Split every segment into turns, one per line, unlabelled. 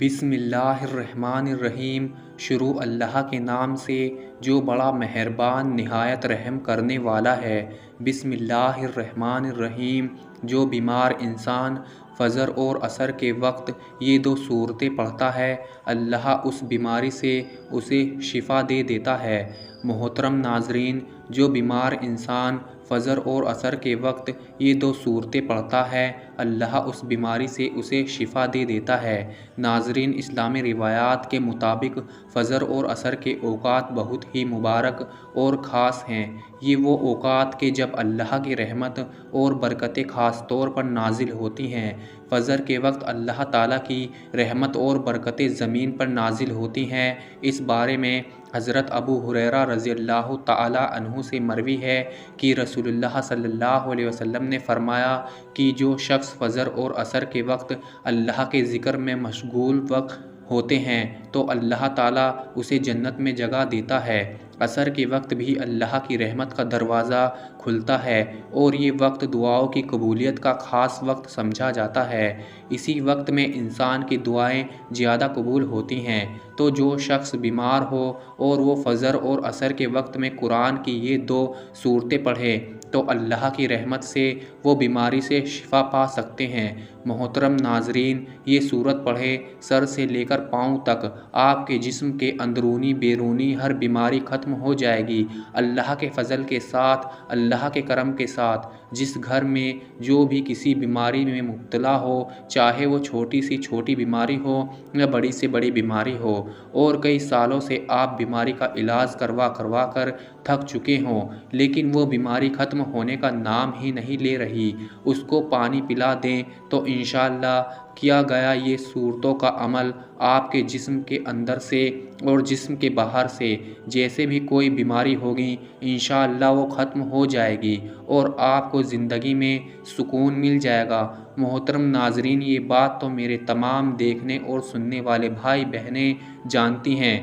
بسم اللہ الرحمن الرحیم۔ شروع اللہ کے نام سے جو بڑا مہربان نہایت رحم کرنے والا ہے۔ بسم اللہ الرحمن الرحیم۔ جو بیمار انسان فجر اور عصر کے وقت یہ دو سورتیں پڑھتا ہے، اللہ اس بیماری سے اسے شفا دے دیتا ہے۔ محترم ناظرین، جو بیمار انسان فجر اور عصر کے وقت یہ دو سورتیں پڑھتا ہے، اللہ اس بیماری سے اسے شفا دے دیتا ہے۔ ناظرین، اسلامی روایات کے مطابق فجر اور عصر کے اوقات بہت ہی مبارک اور خاص ہیں۔ یہ وہ اوقات کہ جب اللہ کی رحمت اور برکتیں خاص طور پر نازل ہوتی ہیں۔ فجر کے وقت اللہ تعالیٰ کی رحمت اور برکتیں زمین پر نازل ہوتی ہیں۔ اس بارے میں حضرت ابو ہریرہ رضی اللہ تعالیٰ عنہ سے مروی ہے کہ رسول اللہ صلی اللہ علیہ وسلم نے فرمایا کہ جو شخص فجر اور عصر کے وقت اللہ کے ذکر میں مشغول وقت ہوتے ہیں تو اللہ تعالیٰ اسے جنت میں جگہ دیتا ہے۔ عصر کے وقت بھی اللہ کی رحمت کا دروازہ کھلتا ہے اور یہ وقت دعاؤں کی قبولیت کا خاص وقت سمجھا جاتا ہے۔ اسی وقت میں انسان کی دعائیں زیادہ قبول ہوتی ہیں۔ تو جو شخص بیمار ہو اور وہ فجر اور عصر کے وقت میں قرآن کی یہ دو سورتیں پڑھے تو اللہ کی رحمت سے وہ بیماری سے شفا پا سکتے ہیں۔ محترم ناظرین، یہ سورت پڑھے سر سے لے کر پاؤں تک آپ کے جسم کے اندرونی بیرونی ہر بیماری ختم ہو جائے گی، اللہ کے فضل کے ساتھ، اللہ کے کرم کے ساتھ۔ جس گھر میں جو بھی کسی بیماری میں مبتلا ہو، چاہے وہ چھوٹی سی چھوٹی بیماری ہو یا بڑی سے بڑی بیماری ہو، اور کئی سالوں سے آپ بیماری کا علاج کروا کر تھک چکے ہوں لیکن وہ بیماری ختم ہونے کا نام ہی نہیں لے رہی، اس کو پانی پلا دیں تو انشاءاللہ کیا گیا یہ صورتوں کا عمل آپ کے جسم کے اندر سے اور جسم کے باہر سے جیسے بھی کوئی بیماری ہوگی انشاءاللہ وہ ختم ہو جائے گی اور آپ کو زندگی میں سکون مل جائے گا۔ محترم ناظرین، یہ بات تو میرے تمام دیکھنے اور سننے والے بھائی بہنیں جانتی ہیں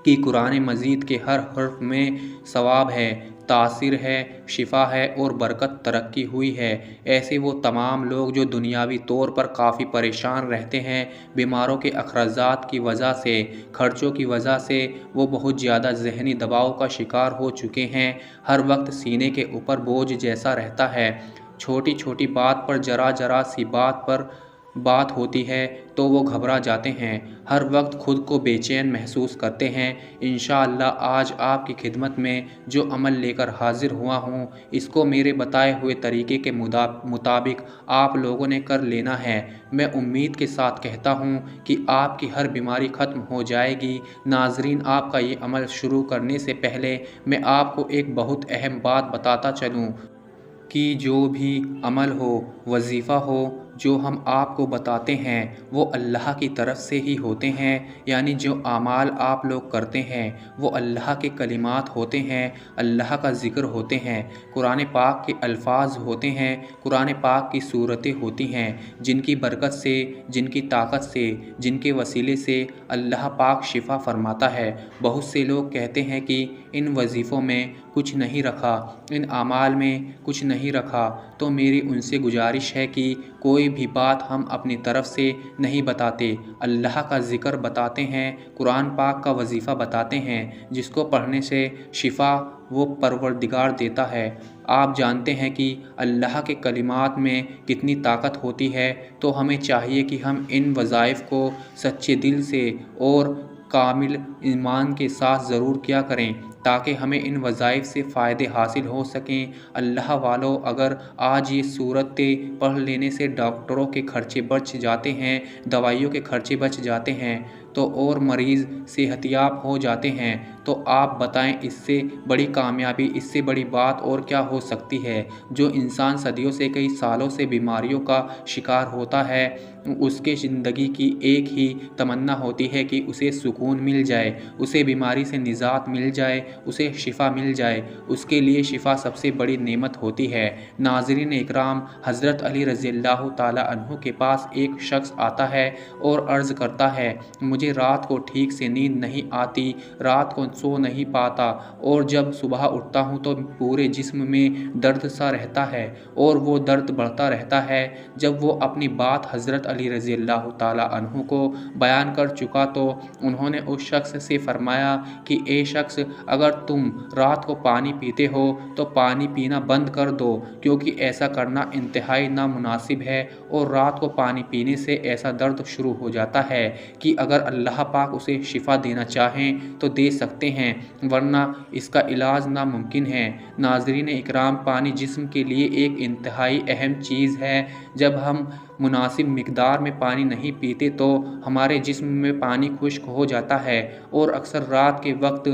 کہ قرآن مجید کے ہر حرف میں ثواب ہے، تاثیر ہے، شفا ہے اور برکت ترقی ہوئی ہے۔ ایسے وہ تمام لوگ جو دنیاوی طور پر کافی پریشان رہتے ہیں، بیماروں کے اخراجات کی وجہ سے، خرچوں کی وجہ سے وہ بہت زیادہ ذہنی دباؤ کا شکار ہو چکے ہیں، ہر وقت سینے کے اوپر بوجھ جیسا رہتا ہے، چھوٹی چھوٹی بات پر ذرا سی بات ہوتی ہے تو وہ گھبرا جاتے ہیں، ہر وقت خود کو بے چین محسوس کرتے ہیں۔ انشاءاللہ آج آپ کی خدمت میں جو عمل لے کر حاضر ہوا ہوں، اس کو میرے بتائے ہوئے طریقے کے مطابق آپ لوگوں نے کر لینا ہے۔ میں امید کے ساتھ کہتا ہوں کہ آپ کی ہر بیماری ختم ہو جائے گی۔ ناظرین، آپ کا یہ عمل شروع کرنے سے پہلے میں آپ کو ایک بہت اہم بات بتاتا چلوں کہ جو بھی عمل ہو، وظیفہ ہو، جو ہم آپ کو بتاتے ہیں وہ اللہ کی طرف سے ہی ہوتے ہیں، یعنی جو اعمال آپ لوگ کرتے ہیں وہ اللہ کے کلمات ہوتے ہیں، اللہ کا ذکر ہوتے ہیں، قرآن پاک کے الفاظ ہوتے ہیں، قرآن پاک کی صورتیں ہوتی ہیں جن کی برکت سے، جن کی طاقت سے، جن کے وسیلے سے اللہ پاک شفا فرماتا ہے۔ بہت سے لوگ کہتے ہیں کہ ان وظیفوں میں کچھ نہیں رکھا، ان اعمال میں کچھ نہیں رکھا، تو میری ان سے گزارش ہے کہ کوئی بھی بات ہم اپنی طرف سے نہیں بتاتے، اللہ کا ذکر بتاتے ہیں، قرآن پاک کا وظیفہ بتاتے ہیں جس کو پڑھنے سے شفا وہ پروردگار دیتا ہے۔ آپ جانتے ہیں کہ اللہ کے کلمات میں کتنی طاقت ہوتی ہے، تو ہمیں چاہیے کہ ہم ان وظائف کو سچے دل سے اور کامل ایمان کے ساتھ ضرور کیا کریں تاکہ ہمیں ان وظائف سے فائدے حاصل ہو سکیں۔ اللہ والو، اگر آج یہ صورتیں پڑھ لینے سے ڈاکٹروں کے خرچے بچ جاتے ہیں، دوائیوں کے خرچے بچ جاتے ہیں تو اور مریض صحت یاب ہو جاتے ہیں، تو آپ بتائیں اس سے بڑی کامیابی، اس سے بڑی بات اور کیا ہو سکتی ہے؟ جو انسان صدیوں سے، کئی سالوں سے بیماریوں کا شکار ہوتا ہے، اس کے زندگی کی ایک ہی تمنا ہوتی ہے کہ اسے سکون مل جائے، اسے بیماری سے نجات مل جائے، اسے شفا مل جائے۔ اس کے لیے شفا سب سے بڑی نعمت ہوتی ہے۔ ناظرین اکرام، حضرت علی رضی اللہ تعالیٰ عنہ کے پاس ایک شخص آتا ہے اور عرض کرتا ہے، مجھے مجھے رات کو ٹھیک سے نیند نہیں آتی، رات کو سو نہیں پاتا اور جب صبح اٹھتا ہوں تو پورے جسم میں درد سا رہتا ہے اور وہ درد بڑھتا رہتا ہے۔ جب وہ اپنی بات حضرت علی رضی اللہ تعالیٰ عنہ کو بیان کر چکا تو انہوں نے اس شخص سے فرمایا کہ اے شخص، اگر تم رات کو پانی پیتے ہو تو پانی پینا بند کر دو، کیونکہ ایسا کرنا انتہائی نامناسب ہے اور رات کو پانی پینے سے ایسا درد شروع ہو جاتا ہے کہ اگر اللہ پاک اسے شفا دینا چاہیں تو دے سکتے ہیں، ورنہ اس کا علاج ناممکن ہے۔ ناظرین اکرام، پانی جسم کے لیے ایک انتہائی اہم چیز ہے۔ جب ہم مناسب مقدار میں پانی نہیں پیتے تو ہمارے جسم میں پانی خشک ہو جاتا ہے اور اکثر رات کے وقت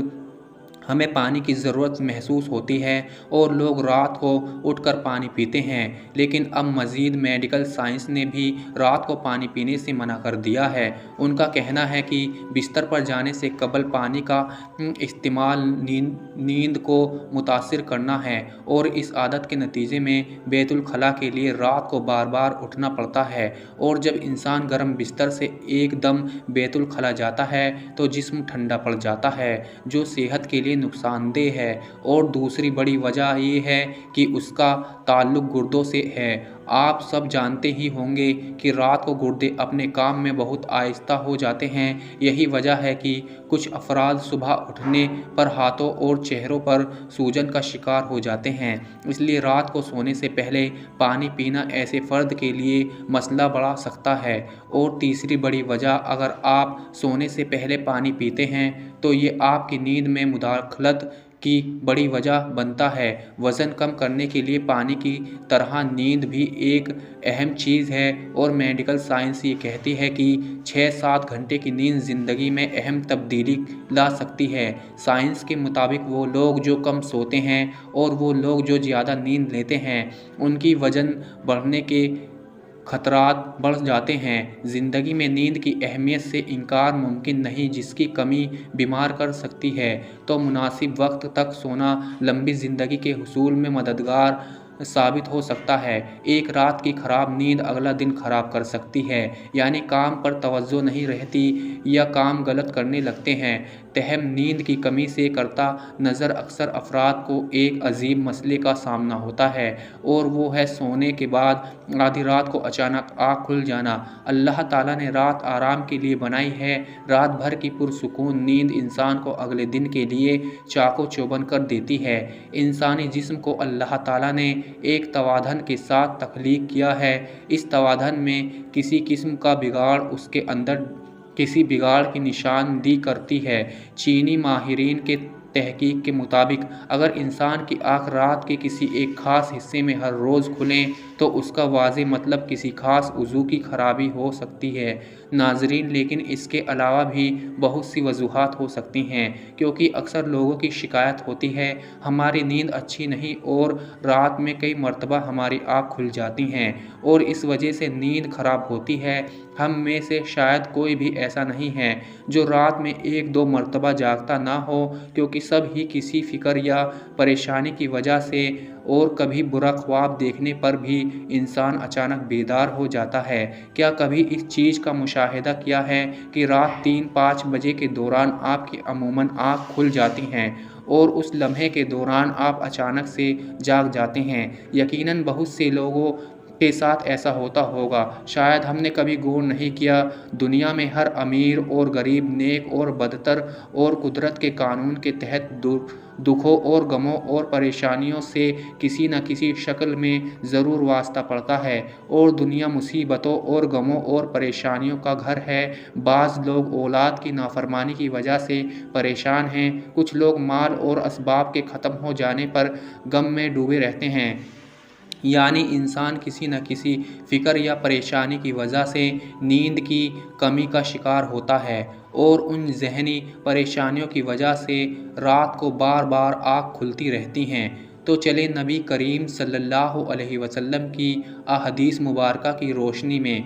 ہمیں پانی کی ضرورت محسوس ہوتی ہے اور لوگ رات کو اٹھ کر پانی پیتے ہیں، لیکن اب مزید میڈیکل سائنس نے بھی رات کو پانی پینے سے منع کر دیا ہے۔ ان کا کہنا ہے کہ بستر پر جانے سے قبل پانی کا استعمال نیند کو متاثر کرنا ہے اور اس عادت کے نتیجے میں بیت الخلاء کے لیے رات کو بار بار اٹھنا پڑتا ہے، اور جب انسان گرم بستر سے ایک دم بیت الخلاء جاتا ہے تو جسم ٹھنڈا پڑ جاتا ہے، جو صحت کے لیے نقصان دہ ہے۔ اور دوسری بڑی وجہ یہ ہے کہ اس کا تعلق گردوں سے ہے۔ آپ سب جانتے ہی ہوں گے کہ رات کو گردے اپنے کام میں بہت آہستہ ہو جاتے ہیں۔ یہی وجہ ہے کہ کچھ افراد صبح اٹھنے پر ہاتھوں اور چہروں پر سوجن کا شکار ہو جاتے ہیں۔ اس لیے رات کو سونے سے پہلے پانی پینا ایسے فرد کے لیے مسئلہ بڑھا سکتا ہے۔ اور تیسری بڑی وجہ، اگر آپ سونے سے پہلے پانی پیتے ہیں تو یہ آپ کی نیند میں مداخلت کی بڑی وجہ بنتا ہے۔ وزن کم کرنے کے لیے پانی کی طرح نیند بھی ایک اہم چیز ہے، اور میڈیکل سائنس یہ کہتی ہے کہ 6-7 گھنٹے کی نیند زندگی میں اہم تبدیلی لا سکتی ہے۔ سائنس کے مطابق وہ لوگ جو کم سوتے ہیں اور وہ لوگ جو زیادہ نیند لیتے ہیں، ان کی وزن بڑھنے کے خطرات بڑھ جاتے ہیں۔ زندگی میں نیند کی اہمیت سے انکار ممکن نہیں، جس کی کمی بیمار کر سکتی ہے۔ تو مناسب وقت تک سونا لمبی زندگی کے حصول میں مددگار ثابت ہو سکتا ہے۔ ایک رات کی خراب نیند اگلا دن خراب کر سکتی ہے، یعنی کام پر توجہ نہیں رہتی یا کام غلط کرنے لگتے ہیں۔ تاہم نیند کی کمی سے کرتا نظر اکثر افراد کو ایک عجیب مسئلے کا سامنا ہوتا ہے، اور وہ ہے سونے کے بعد آدھی رات کو اچانک آنکھ کھل جانا۔ اللہ تعالیٰ نے رات آرام کے لیے بنائی ہے۔ رات بھر کی پرسکون نیند انسان کو اگلے دن کے لیے چاق و چوبند کر دیتی ہے۔ انسانی جسم کو اللہ تعالیٰ نے ایک توازن کے ساتھ تخلیق کیا ہے۔ اس توازن میں کسی قسم کا بگاڑ اس کے اندر کسی بگاڑ کی نشاندہی کرتی ہے۔ چینی ماہرین کے تحقیق کے مطابق اگر انسان کی آنکھ رات کے کسی ایک خاص حصے میں ہر روز کھلیں تو اس کا واضح مطلب کسی خاص عضو کی خرابی ہو سکتی ہے۔ ناظرین، لیکن اس کے علاوہ بھی بہت سی وجوہات ہو سکتی ہیں، کیونکہ اکثر لوگوں کی شکایت ہوتی ہے ہماری نیند اچھی نہیں اور رات میں کئی مرتبہ ہماری آنکھ کھل جاتی ہیں اور اس وجہ سے نیند خراب ہوتی ہے۔ ہم میں سے شاید کوئی بھی ایسا نہیں ہے جو رات میں 1-2 مرتبہ جاگتا نہ ہو، کیونکہ سب ہی کسی فکر یا پریشانی کی وجہ سے اور کبھی برا خواب دیکھنے پر بھی انسان اچانک بیدار ہو جاتا ہے۔ کیا کبھی اس چیز کا مشاہدہ کیا ہے کہ رات 3-5 بجے کے دوران آپ کی عموماً آنکھ کھل جاتی ہیں اور اس لمحے کے دوران آپ اچانک سے جاگ جاتے ہیں؟ یقیناً بہت سے لوگوں کے ساتھ ایسا ہوتا ہوگا، شاید ہم نے کبھی غور نہیں کیا۔ دنیا میں ہر امیر اور غریب، نیک اور بدتر، اور قدرت کے قانون کے تحت دکھوں اور غموں اور پریشانیوں سے کسی نہ کسی شکل میں ضرور واسطہ پڑتا ہے، اور دنیا مصیبتوں اور غموں اور پریشانیوں کا گھر ہے۔ بعض لوگ اولاد کی نافرمانی کی وجہ سے پریشان ہیں، کچھ لوگ مال اور اسباب کے ختم ہو جانے پر غم میں ڈوبے رہتے ہیں۔ یعنی انسان کسی نہ کسی فکر یا پریشانی کی وجہ سے نیند کی کمی کا شکار ہوتا ہے، اور ان ذہنی پریشانیوں کی وجہ سے رات کو بار بار آنکھ کھلتی رہتی ہیں۔ تو چلیں نبی کریم صلی اللہ علیہ وسلم کی احادیث مبارکہ کی روشنی میں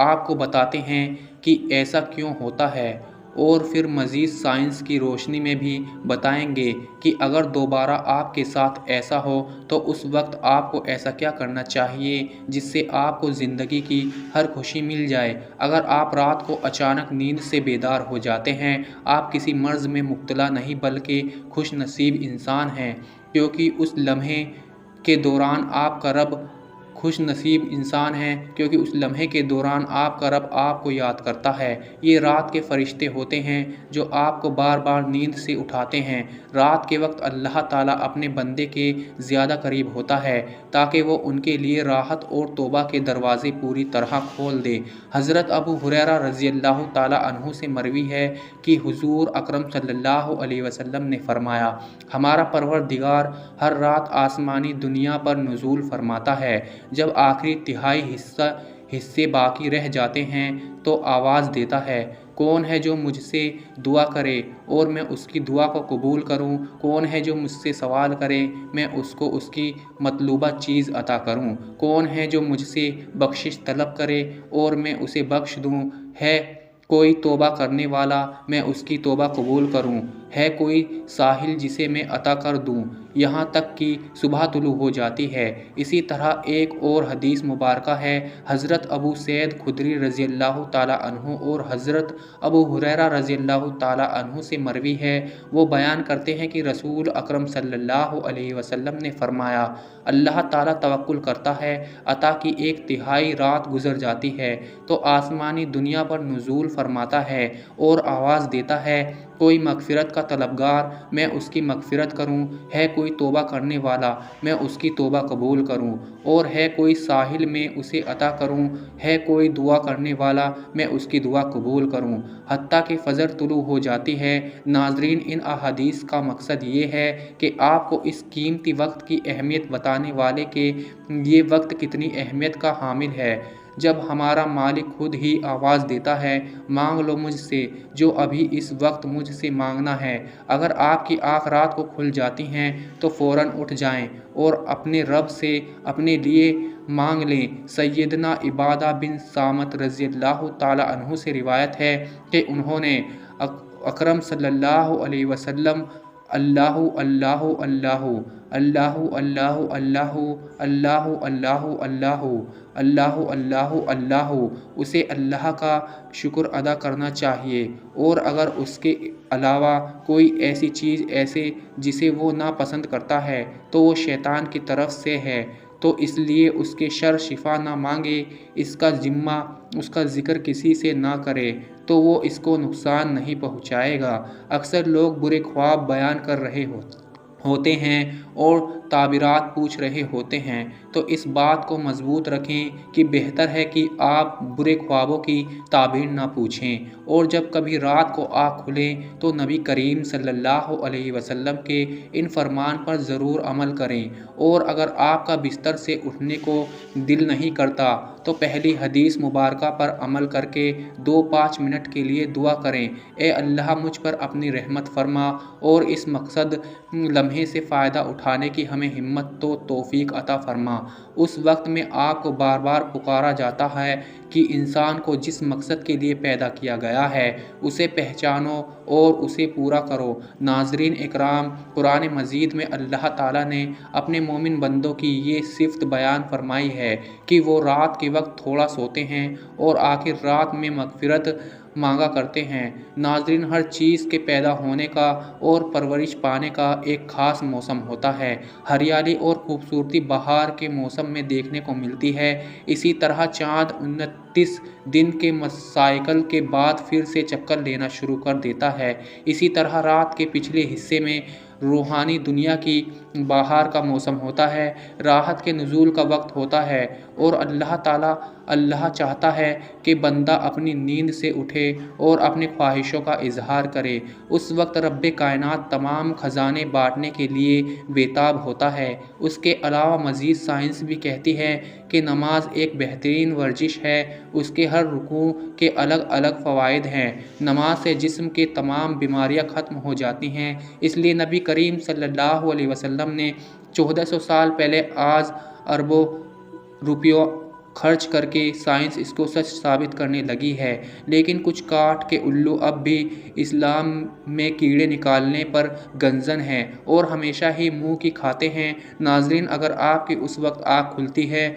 آپ کو بتاتے ہیں کہ ایسا کیوں ہوتا ہے۔ اور پھر مزید سائنس کی روشنی میں بھی بتائیں گے کہ اگر دوبارہ آپ کے ساتھ ایسا ہو تو اس وقت آپ کو ایسا کیا کرنا چاہیے جس سے آپ کو زندگی کی ہر خوشی مل جائے۔ اگر آپ رات کو اچانک نیند سے بیدار ہو جاتے ہیں، آپ کسی مرض میں مبتلا نہیں بلکہ خوش نصیب انسان ہیں، کیونکہ اس لمحے کے دوران آپ کا رب آپ کو یاد کرتا ہے۔ یہ رات کے فرشتے ہوتے ہیں جو آپ کو بار بار نیند سے اٹھاتے ہیں۔ رات کے وقت اللہ تعالیٰ اپنے بندے کے زیادہ قریب ہوتا ہے تاکہ وہ ان کے لیے راحت اور توبہ کے دروازے پوری طرح کھول دے۔ حضرت ابو ہریرہ رضی اللہ تعالیٰ عنہ سے مروی ہے کہ حضور اکرم صلی اللہ علیہ وسلم نے فرمایا، ہمارا پروردگار ہر رات آسمانی دنیا پر نزول فرماتا ہے۔ جب آخری تہائی حصے باقی رہ جاتے ہیں تو آواز دیتا ہے، کون ہے جو مجھ سے دعا کرے اور میں اس کی دعا کو قبول کروں؟ کون ہے جو مجھ سے سوال کرے، میں اس کو اس کی مطلوبہ چیز عطا کروں؟ کون ہے جو مجھ سے بخشش طلب کرے اور میں اسے بخش دوں؟ ہے کوئی توبہ کرنے والا، میں اس کی توبہ قبول کروں؟ ہے کوئی سائل جسے میں عطا کر دوں یہاں تک کہ صبح طلوع ہو جاتی ہے؟ اسی طرح ایک اور حدیث مبارکہ ہے، حضرت ابو سعید خدری رضی اللہ تعالیٰ عنہ اور حضرت ابو ہریرہ رضی اللہ تعالیٰ عنہ سے مروی ہے، وہ بیان کرتے ہیں کہ رسول اکرم صلی اللہ علیہ وسلم نے فرمایا، اللہ تعالیٰ توکل کرتا ہے، عطا کی ایک تہائی رات گزر جاتی ہے تو آسمانی دنیا پر نزول فرماتا ہے اور آواز دیتا ہے، کوئی مغفرت کا طلبگار، میں اس کی مغفرت کروں؟ ہے کوئی توبہ کرنے والا، میں اس کی توبہ قبول کروں؟ اور ہے کوئی سائل، میں اسے عطا کروں؟ ہے کوئی دعا کرنے والا، میں اس کی دعا قبول کروں؟ حتیٰ کہ فجر طلوع ہو جاتی ہے۔ ناظرین، ان احادیث کا مقصد یہ ہے کہ آپ کو اس قیمتی وقت کی اہمیت بتانے والے کہ یہ وقت کتنی اہمیت کا حامل ہے۔ جب ہمارا مالک خود ہی آواز دیتا ہے، مانگ لو مجھ سے جو ابھی اس وقت مجھ سے مانگنا ہے۔ اگر آپ کی آنکھ رات کو کھل جاتی ہیں تو فوراً اٹھ جائیں اور اپنے رب سے اپنے لیے مانگ لیں۔ سیدنا عبادہ بن صامت رضی اللہ تعالیٰ عنہ سے روایت ہے کہ انہوں نے اکرم صلی اللہ علیہ وسلم اللہ اللہ اللہ اللہ اللہ اللہ اللہ اللہ اللہ اللہ اللہ اللہ اسے اللہ کا شکر ادا کرنا چاہیے، اور اگر اس کے علاوہ کوئی ایسی چیز جسے وہ ناپسند کرتا ہے تو وہ شیطان کی طرف سے ہے، تو اس لیے اس کے شر شفا نہ مانگے، اس کا ذکر کسی سے نہ کرے تو وہ اس کو نقصان نہیں پہنچائے گا۔ اکثر لوگ برے خواب بیان کر رہے ہوتے ہیں اور تعبیرات پوچھ رہے ہوتے ہیں، تو اس بات کو مضبوط رکھیں کہ بہتر ہے کہ آپ برے خوابوں کی تعبیر نہ پوچھیں، اور جب کبھی رات کو آنکھ کھلے تو نبی کریم صلی اللہ علیہ وسلم کے ان فرمان پر ضرور عمل کریں، اور اگر آپ کا بستر سے اٹھنے کو دل نہیں کرتا تو پہلی حدیث مبارکہ پر عمل کر کے 2-5 منٹ کے لیے دعا کریں، اے اللہ مجھ پر اپنی رحمت فرما اور اس مقصد لمحے سے فائدہ اٹھانے کی ہمیں ہمت و توفیق عطا فرما۔ اس وقت میں آپ کو بار بار پکارا جاتا ہے کہ انسان کو جس مقصد کے لیے پیدا کیا گیا ہے اسے پہچانو اور اسے پورا کرو۔ ناظرین اکرام، قرآن مجید میں اللہ تعالیٰ نے اپنے مومن بندوں کی یہ صفت بیان فرمائی ہے کہ وہ رات کے وقت تھوڑا سوتے ہیں اور آخر رات میں مغفرت مانگا کرتے ہیں۔ ناظرین، ہر چیز کے پیدا ہونے کا اور پرورش پانے کا ایک خاص موسم ہوتا ہے۔ ہریالی اور خوبصورتی بہار کے موسم میں دیکھنے کو ملتی ہے، اسی طرح چاند 29 دن کے سائیکل کے بعد پھر سے چکر لینا شروع کر دیتا ہے۔ اسی طرح رات کے پچھلے حصے میں روحانی دنیا کی بہار کا موسم ہوتا ہے، راحت کے نزول کا وقت ہوتا ہے، اور اللہ چاہتا ہے کہ بندہ اپنی نیند سے اٹھے اور اپنی خواہشوں کا اظہار کرے۔ اس وقت رب کائنات تمام خزانے بانٹنے کے لیے بےتاب ہوتا ہے۔ اس کے علاوہ مزید سائنس بھی کہتی ہے کہ نماز ایک بہترین ورزش ہے، اس کے ہر رکوع کے الگ الگ فوائد ہیں۔ نماز سے جسم کے تمام بیماریاں ختم ہو جاتی ہیں، اس لیے نبی کریم صلی اللہ علیہ وسلم نے 1400 سال پہلے آج اربوں روپیوں خرچ کر کے سائنس اس کو سچ ثابت کرنے لگی ہے، لیکن کچھ کاٹ کے الو اب بھی اسلام میں کیڑے نکالنے پر گنجن ہیں اور ہمیشہ ہی منہ کی کھاتے ہیں۔ ناظرین، اگر آپ کی اس وقت آنکھ کھلتی ہے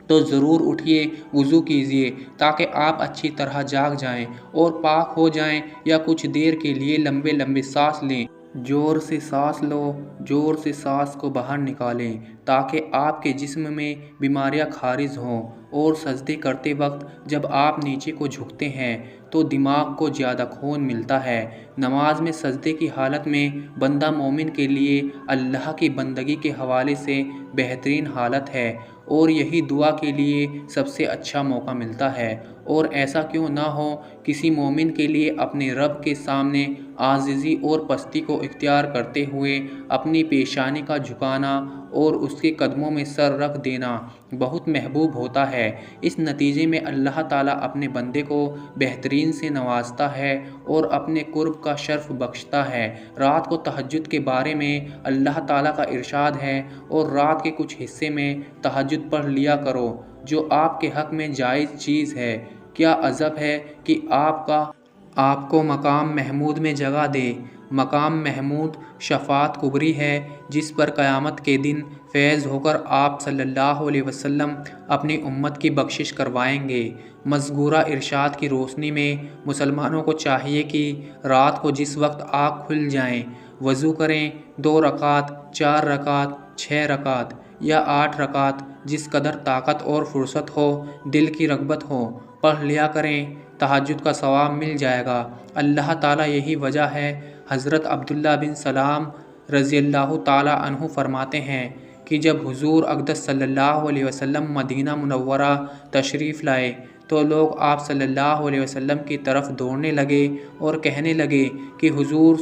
تو ضرور اٹھیے، وضو کیجیے تاکہ آپ اچھی طرح جاگ جائیں اور پاک ہو جائیں، یا کچھ دیر کے لیے لمبے لمبے سانس لیں۔ زور سے سانس لو، زور سے سانس کو باہر نکالیں تاکہ آپ کے جسم میں بیماریاں خارج ہوں۔ اور سجدے کرتے وقت جب آپ نیچے کو جھکتے ہیں تو دماغ کو زیادہ خون ملتا ہے۔ نماز میں سجدے کی حالت میں بندہ مومن کے لیے اللہ کی بندگی کے حوالے سے بہترین حالت ہے، اور یہی دعا کے لیے سب سے اچھا موقع ملتا ہے۔ اور ایسا کیوں نہ ہو، کسی مومن کے لیے اپنے رب کے سامنے عاجزی اور پستی کو اختیار کرتے ہوئے اپنی پیشانی کا جھکانا اور اس کے قدموں میں سر رکھ دینا بہت محبوب ہوتا ہے۔ اس نتیجے میں اللہ تعالیٰ اپنے بندے کو بہترین سے نوازتا ہے اور اپنے قرب کا شرف بخشتا ہے۔ رات کو تہجد کے بارے میں اللہ تعالیٰ کا ارشاد ہے، اور رات کے کچھ حصے میں تہجد پڑھ لیا کرو جو آپ کے حق میں جائز چیز ہے۔ کیا عجب ہے کہ آپ کو مقام محمود میں جگہ دے۔ مقام محمود شفاعت کبری ہے جس پر قیامت کے دن فیض ہو کر آپ صلی اللہ علیہ وسلم اپنی امت کی بخشش کروائیں گے۔ مذکورہ ارشاد کی روشنی میں مسلمانوں کو چاہیے کہ رات کو جس وقت آنکھ کھل جائیں وضو کریں، 2 رکعت، 4 رکعت، 6 رکعت یا 8 رکعت، جس قدر طاقت اور فرصت ہو، دل کی رغبت ہو، پڑھ لیا کریں۔ تہجد کا ثواب مل جائے گا۔ اللہ تعالیٰ یہی وجہ ہے حضرت عبداللہ بن سلام رضی اللہ تعالیٰ عنہ فرماتے ہیں کہ جب حضور اقدس صلی اللہ علیہ وسلم مدینہ منورہ تشریف لائے تو لوگ آپ صلی اللہ علیہ وسلم کی طرف دوڑنے لگے اور کہنے لگے کہ حضور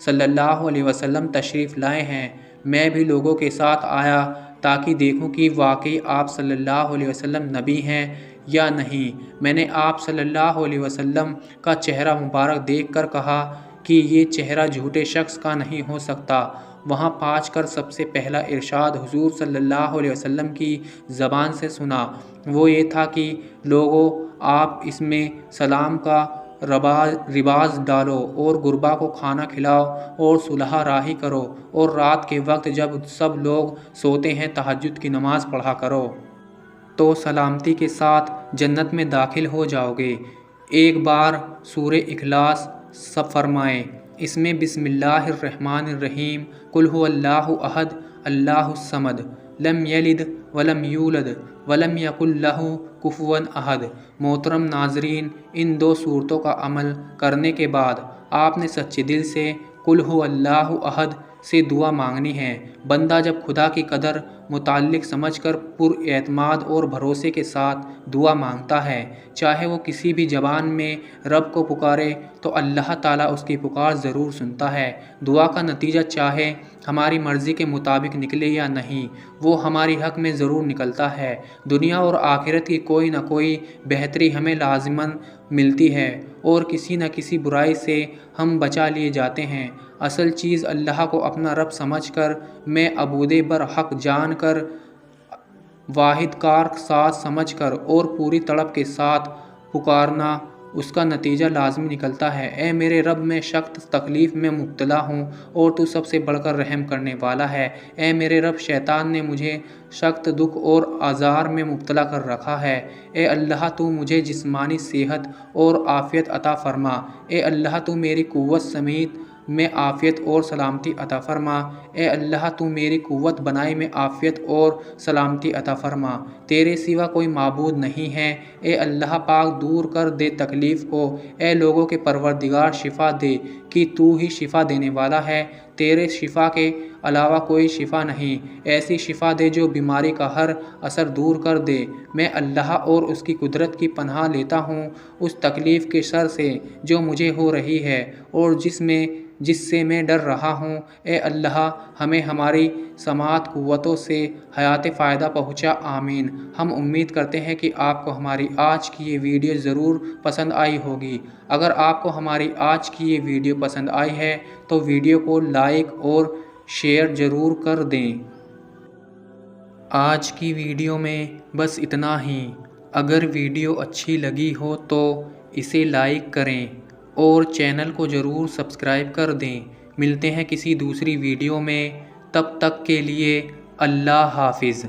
صلی اللہ علیہ وسلم تشریف لائے ہیں۔ میں بھی لوگوں کے ساتھ آیا تاکہ دیکھوں کہ واقعی آپ صلی اللہ علیہ وسلم نبی ہیں یا نہیں۔ میں نے آپ صلی اللہ علیہ وسلم کا چہرہ مبارک دیکھ کر کہا کہ یہ چہرہ جھوٹے شخص کا نہیں ہو سکتا۔ وہاں پہنچ کر سب سے پہلا ارشاد حضور صلی اللہ علیہ وسلم کی زبان سے سنا، وہ یہ تھا کہ لوگو، آپ اس میں سلام کا رواج ڈالو اور غربا کو کھانا کھلاؤ اور صلح راہی کرو، اور رات کے وقت جب سب لوگ سوتے ہیں تہجد کی نماز پڑھا کرو، تو سلامتی کے ساتھ جنت میں داخل ہو جاؤ گے۔ ایک بار سورہ اخلاص فرمائیں، اس میں بسم اللہ الرحمن الرحیم، قل هو اللہ احد اللہ الصمد لم یلد ولم یولد ولم یکن لہ کفوا احد۔ محترم ناظرین، ان 2 صورتوں کا عمل کرنے کے بعد آپ نے سچے دل سے قل هو اللہ احد سے دعا مانگنی ہے۔ بندہ جب خدا کی قدر متعلق سمجھ کر پر اعتماد اور بھروسے کے ساتھ دعا مانگتا ہے، چاہے وہ کسی بھی زبان میں رب کو پکارے، تو اللہ تعالیٰ اس کی پکار ضرور سنتا ہے۔ دعا کا نتیجہ چاہے ہماری مرضی کے مطابق نکلے یا نہیں، وہ ہماری حق میں ضرور نکلتا ہے۔ دنیا اور آخرت کی کوئی نہ کوئی بہتری ہمیں لازماً ملتی ہے، اور کسی نہ کسی برائی سے ہم بچا لیے جاتے ہیں۔ اصل چیز اللہ کو اپنا رب سمجھ کر، میں عبود برحق جان کر، واحد کار ساز سمجھ کر اور پوری تڑپ کے ساتھ پکارنا، اس کا نتیجہ لازمی نکلتا ہے۔ اے میرے رب، میں سخت تکلیف میں مبتلا ہوں اور تو سب سے بڑھ کر رحم کرنے والا ہے۔ اے میرے رب، شیطان نے مجھے سخت دکھ اور آزار میں مبتلا کر رکھا ہے۔ اے اللہ، تو مجھے جسمانی صحت اور عافیت عطا فرما۔ اے اللہ، تو میری قوت سمیت میں عافیت اور سلامتی عطا فرما۔ اے اللہ، تو میری قوت بنائی میں عافیت اور سلامتی عطا فرما۔ تیرے سوا کوئی معبود نہیں ہے۔ اے اللہ پاک، دور کر دے تکلیف کو۔ اے لوگوں کے پروردگار، شفا دے کہ تو ہی شفا دینے والا ہے، تیرے شفا کے علاوہ کوئی شفا نہیں۔ ایسی شفا دے جو بیماری کا ہر اثر دور کر دے۔ میں اللہ اور اس کی قدرت کی پناہ لیتا ہوں اس تکلیف کے شر سے جو مجھے ہو رہی ہے اور جس سے میں ڈر رہا ہوں۔ اے اللہ، ہمیں ہماری سماعت قوتوں سے حیات فائدہ پہنچا۔ آمین۔ ہم امید کرتے ہیں کہ آپ کو ہماری آج کی یہ ویڈیو ضرور پسند آئی ہوگی۔ اگر آپ کو ہماری آج کی یہ ویڈیو پسند آئی ہے تو ویڈیو کو لائک اور شیئر ضرور کر دیں۔ آج کی ویڈیو میں بس اتنا ہی۔ اگر ویڈیو اچھی لگی ہو تو اسے لائک کریں اور چینل کو ضرور سبسکرائب کر دیں۔ ملتے ہیں کسی دوسری ویڈیو میں، تب تک کے لیے اللہ حافظ۔